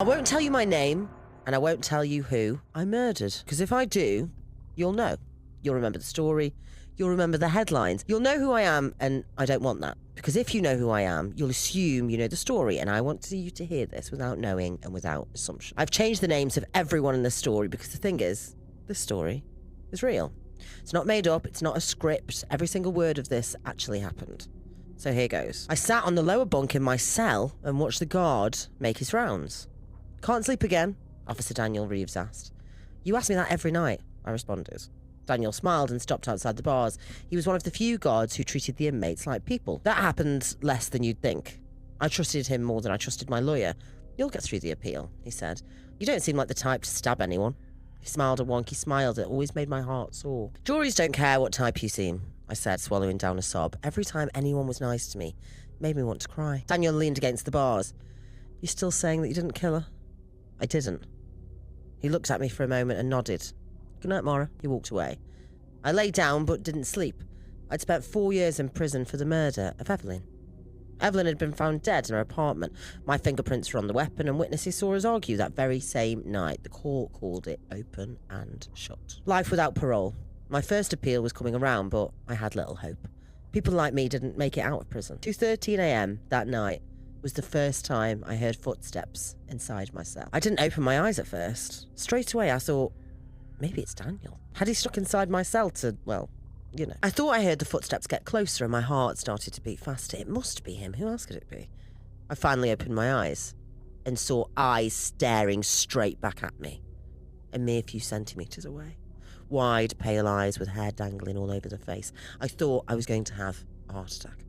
I won't tell you my name, and I won't tell you who I murdered. Because if I do, you'll know. You'll remember the story. You'll remember the headlines. You'll know who I am, and I don't want that. Because if you know who I am, you'll assume you know the story, and I want you to hear this without knowing and without assumption. I've changed the names of everyone in the story because the thing is, this story is real. It's not made up. It's not a script. Every single word of this actually happened. So here goes. I sat on the lower bunk in my cell and watched the guard make his rounds. Can't sleep again? Officer Daniel Reeves asked. You ask me that every night, I responded. Daniel smiled and stopped outside the bars. He was one of the few guards who treated the inmates like people. That happened less than you'd think. I trusted him more than I trusted my lawyer. You'll get through the appeal, he said. You don't seem like the type to stab anyone. He smiled a wonky smile that always made my heart sore. Juries don't care what type you seem, I said, swallowing down a sob. Every time anyone was nice to me, it made me want to cry. Daniel leaned against the bars. You still saying that you didn't kill her? I didn't. He looked at me for a moment and nodded. Good night, Maura. He walked away. I lay down but didn't sleep. I'd spent 4 years in prison for the murder of Evelyn. Evelyn had been found dead in her apartment. My fingerprints were on the weapon and witnesses saw us argue that very same night. The court called it open and shut. Life without parole. My first appeal was coming around, but I had little hope. People like me didn't make it out of prison. 2:13 a.m. that night was the first time I heard footsteps inside my cell. I didn't open my eyes at first. Straight away I thought, maybe it's Daniel. Had he stuck inside my cell to, well, you know. I thought I heard the footsteps get closer and my heart started to beat faster. It must be him. Who else could it be? I finally opened my eyes and saw eyes staring straight back at me, a mere few centimetres away. Wide, pale eyes with hair dangling all over the face. I thought I was going to have a heart attack.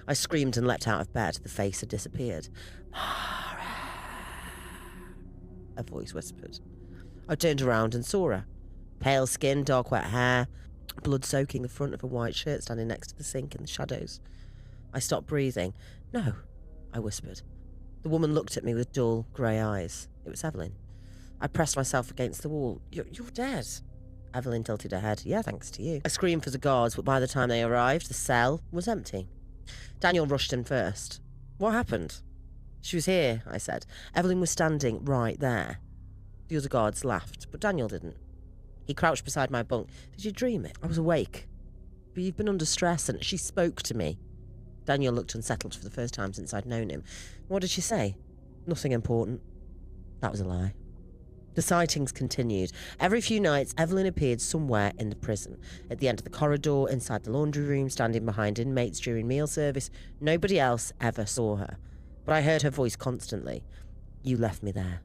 I screamed and leapt out of bed. The face had disappeared. Maura, a voice whispered. I turned around and saw her. Pale skin, dark wet hair, blood soaking the front of a white shirt standing next to the sink in the shadows. I stopped breathing. No, I whispered. The woman looked at me with dull, grey eyes. It was Evelyn. I pressed myself against the wall. You're dead. Evelyn tilted her head. Yeah, thanks to you. I screamed for the guards, but by the time they arrived, the cell was empty. Daniel rushed in first. What happened? She was here, I said. Evelyn was standing right there. The other guards laughed, but Daniel didn't. He crouched beside my bunk. Did you dream it? I was awake. But you've been under stress, and she spoke to me. Daniel looked unsettled for the first time since I'd known him. What did she say? Nothing important. That was a lie. The sightings continued. Every few nights, Evelyn appeared somewhere in the prison. At the end of the corridor, inside the laundry room, standing behind inmates during meal service. Nobody else ever saw her. But I heard her voice constantly. You left me there.